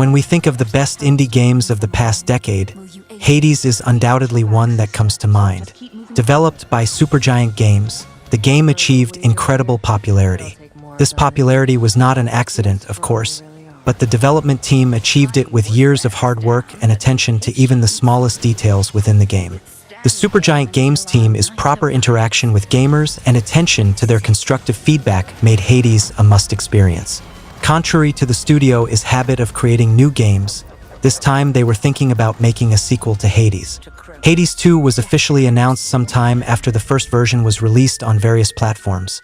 When we think of the best indie games of the past decade, Hades is undoubtedly one that comes to mind. Developed by Supergiant Games, the game achieved incredible popularity. This popularity was not an accident, of course, but the development team achieved it with years of hard work and attention to even the smallest details within the game. The Supergiant Games team is proper interaction with gamers and attention to their constructive feedback made Hades a must experience. Contrary to the studio's habit of creating new games, this time they were thinking about making a sequel to Hades. Hades 2 was officially announced sometime after the first version was released on various platforms.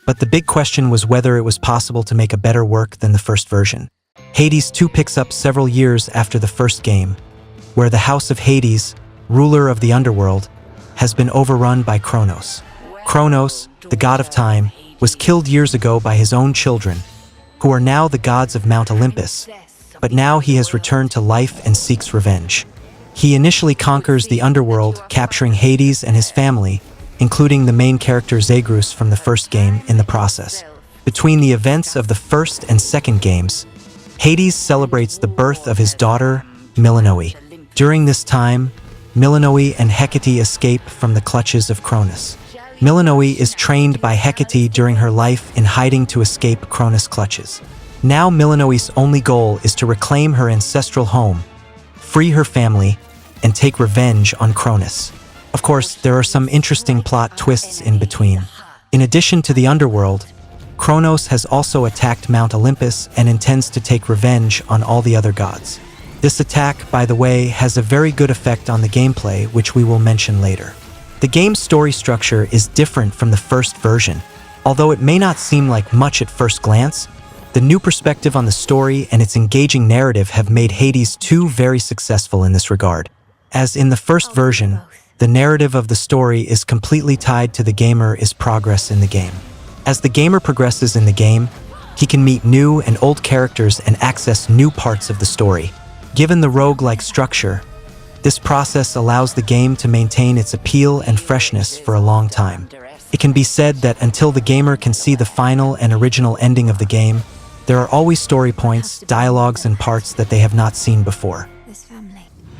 But the big question was whether it was possible to make a better work than the first version. Hades 2 picks up several years after the first game, where the House of Hades, ruler of the underworld, has been overrun by Kronos. Kronos, the god of time, was killed years ago by his own children, who are now the gods of Mount Olympus, but now he has returned to life and seeks revenge. He initially conquers the underworld, capturing Hades and his family, including the main character Zagreus from the first game in the process. Between the events of the first and second games, Hades celebrates the birth of his daughter, Milanoe. During this time, Milanoe and Hecate escape from the clutches of Cronus. Milanoe is trained by Hecate during her life in hiding to escape Cronus' clutches. Now Milanoe's only goal is to reclaim her ancestral home, free her family, and take revenge on Cronus. Of course, there are some interesting plot twists in between. In addition to the underworld, Kronos has also attacked Mount Olympus and intends to take revenge on all the other gods. This attack, by the way, has a very good effect on the gameplay, which we will mention later. The game's story structure is different from the first version. Although it may not seem like much at first glance, the new perspective on the story and its engaging narrative have made Hades 2 very successful in this regard. As in the first version, the narrative of the story is completely tied to the gamer's progress in the game. As the gamer progresses in the game, he can meet new and old characters and access new parts of the story. Given the roguelike structure, this process allows the game to maintain its appeal and freshness for a long time. It can be said that until the gamer can see the final and original ending of the game, there are always story points, dialogues, and parts that they have not seen before.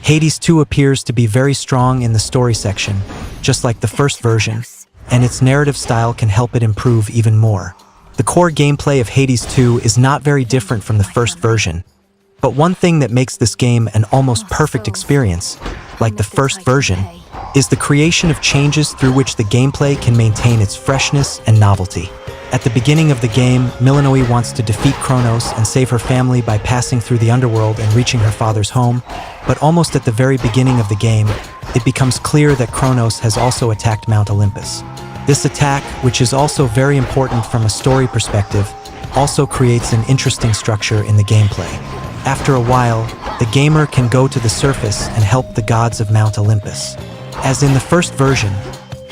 Hades 2 appears to be very strong in the story section, just like the first version, and its narrative style can help it improve even more. The core gameplay of Hades 2 is not very different from the first version, but one thing that makes this game an almost perfect experience, like the first version, is the creation of changes through which the gameplay can maintain its freshness and novelty. At the beginning of the game, Milanoe wants to defeat Kronos and save her family by passing through the underworld and reaching her father's home, but almost at the very beginning of the game, it becomes clear that Kronos has also attacked Mount Olympus. This attack, which is also very important from a story perspective, also creates an interesting structure in the gameplay. After a while, the gamer can go to the surface and help the gods of Mount Olympus. As in the first version,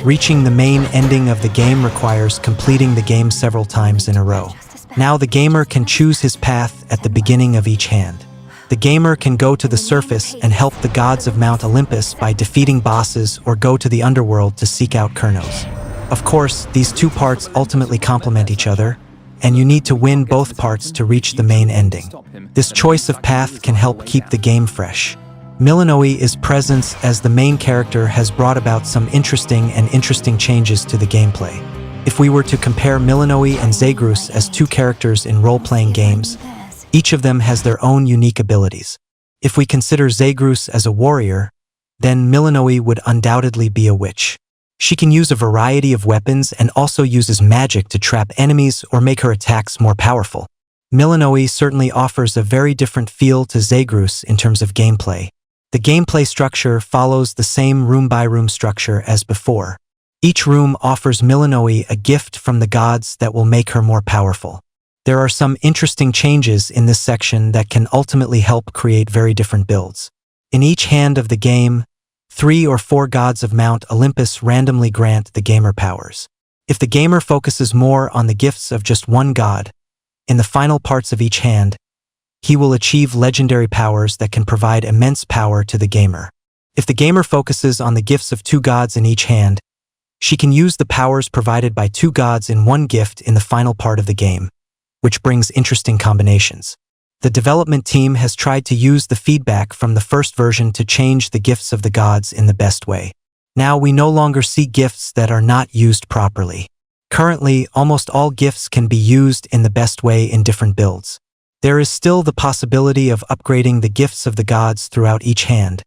reaching the main ending of the game requires completing the game several times in a row. Now the gamer can choose his path at the beginning of each hand. The gamer can go to the surface and help the gods of Mount Olympus by defeating bosses or go to the underworld to seek out Kronos. Of course, these two parts ultimately complement each other, and you need to win both parts to reach the main ending. This choice of path can help keep the game fresh. Milanoe's presence as the main character has brought about some interesting changes to the gameplay. If we were to compare Milanoe and Zagreus as two characters in role-playing games, each of them has their own unique abilities. If we consider Zagreus as a warrior, then Milanoe would undoubtedly be a witch. She can use a variety of weapons and also uses magic to trap enemies or make her attacks more powerful. Milanoe certainly offers a very different feel to Zagreus in terms of gameplay. The gameplay structure follows the same room-by-room structure as before. Each room offers Milanoe a gift from the gods that will make her more powerful. There are some interesting changes in this section that can ultimately help create very different builds. In each hand of the game, 3 or 4 gods of Mount Olympus randomly grant the gamer powers. If the gamer focuses more on the gifts of just one god, in the final parts of each hand, he will achieve legendary powers that can provide immense power to the gamer. If the gamer focuses on the gifts of 2 gods in each hand, she can use the powers provided by 2 gods in one gift in the final part of the game, which brings interesting combinations. The development team has tried to use the feedback from the first version to change the gifts of the gods in the best way. Now we no longer see gifts that are not used properly. Currently, almost all gifts can be used in the best way in different builds. There is still the possibility of upgrading the gifts of the gods throughout each hand,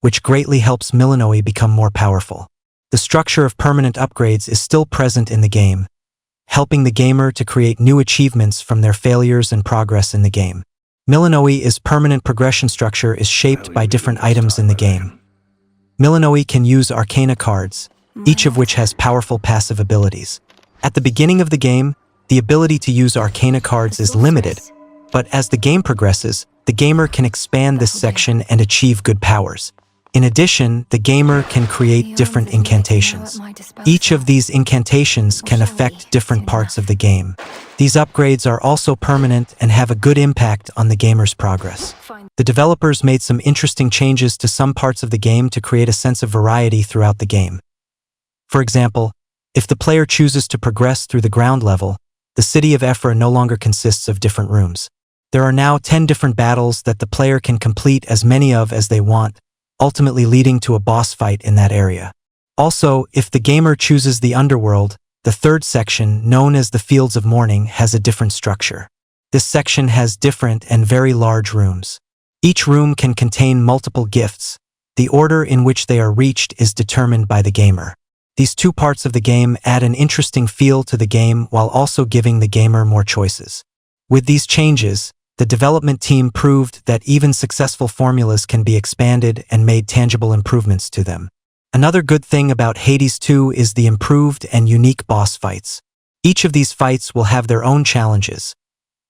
which greatly helps Millenoi become more powerful. The structure of permanent upgrades is still present in the game, helping the gamer to create new achievements from their failures and progress in the game. Millenoi's permanent progression structure is shaped by different items in the game. Millenoi can use Arcana cards, each of which has powerful passive abilities. At the beginning of the game, the ability to use Arcana cards is limited, but as the game progresses, the gamer can expand this section and achieve good powers. In addition, the gamer can create different incantations. Each of these incantations can affect different parts of the game. These upgrades are also permanent and have a good impact on the gamer's progress. The developers made some interesting changes to some parts of the game to create a sense of variety throughout the game. For example, if the player chooses to progress through the ground level, the city of Ephra no longer consists of different rooms. There are now 10 different battles that the player can complete as many of as they want, ultimately leading to a boss fight in that area. Also, if the gamer chooses the underworld, the third section, known as the Fields of Mourning, has a different structure. This section has different and very large rooms. Each room can contain multiple gifts. The order in which they are reached is determined by the gamer. These two parts of the game add an interesting feel to the game while also giving the gamer more choices. With these changes, the development team proved that even successful formulas can be expanded and made tangible improvements to them. Another good thing about Hades 2 is the improved and unique boss fights. Each of these fights will have their own challenges,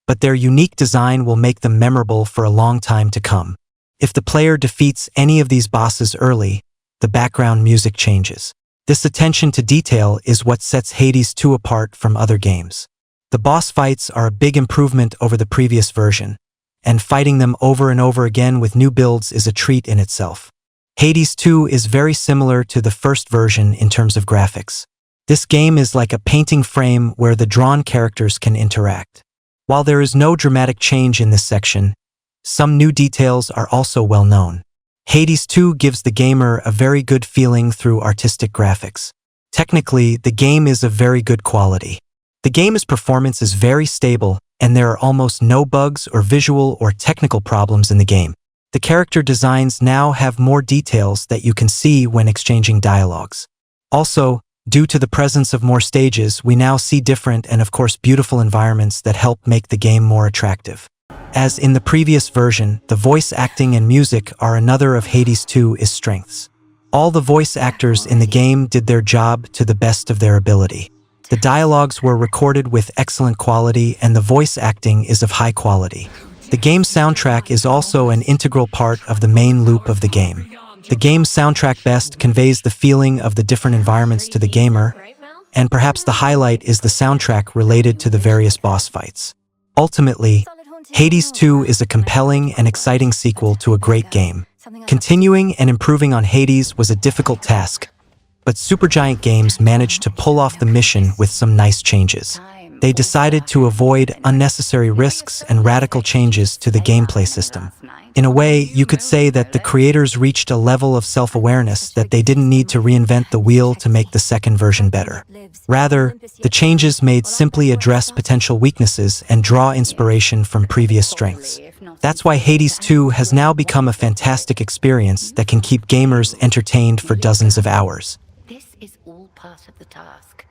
but their unique design will make them memorable for a long time to come. If the player defeats any of these bosses early, the background music changes. This attention to detail is what sets Hades 2 apart from other games. The boss fights are a big improvement over the previous version, and fighting them over and over again with new builds is a treat in itself. Hades 2 is very similar to the first version in terms of graphics. This game is like a painting frame where the drawn characters can interact. While there is no dramatic change in this section, some new details are also well known. Hades 2 gives the gamer a very good feeling through artistic graphics. Technically, the game is of very good quality. The game's performance is very stable, and there are almost no bugs or visual or technical problems in the game. The character designs now have more details that you can see when exchanging dialogues. Also, due to the presence of more stages, we now see different and of course beautiful environments that help make the game more attractive. As in the previous version, the voice acting and music are another of Hades 2's strengths. All the voice actors in the game did their job to the best of their ability. The dialogues were recorded with excellent quality and the voice acting is of high quality. The game's soundtrack is also an integral part of the main loop of the game. The game's soundtrack best conveys the feeling of the different environments to the gamer, and perhaps the highlight is the soundtrack related to the various boss fights. Ultimately, Hades 2 is a compelling and exciting sequel to a great game. Continuing and improving on Hades was a difficult task, but Supergiant Games managed to pull off the mission with some nice changes. They decided to avoid unnecessary risks and radical changes to the gameplay system. In a way, you could say that the creators reached a level of self-awareness that they didn't need to reinvent the wheel to make the second version better. Rather, the changes made simply address potential weaknesses and draw inspiration from previous strengths. That's why Hades 2 has now become a fantastic experience that can keep gamers entertained for dozens of hours. This is all part of the task.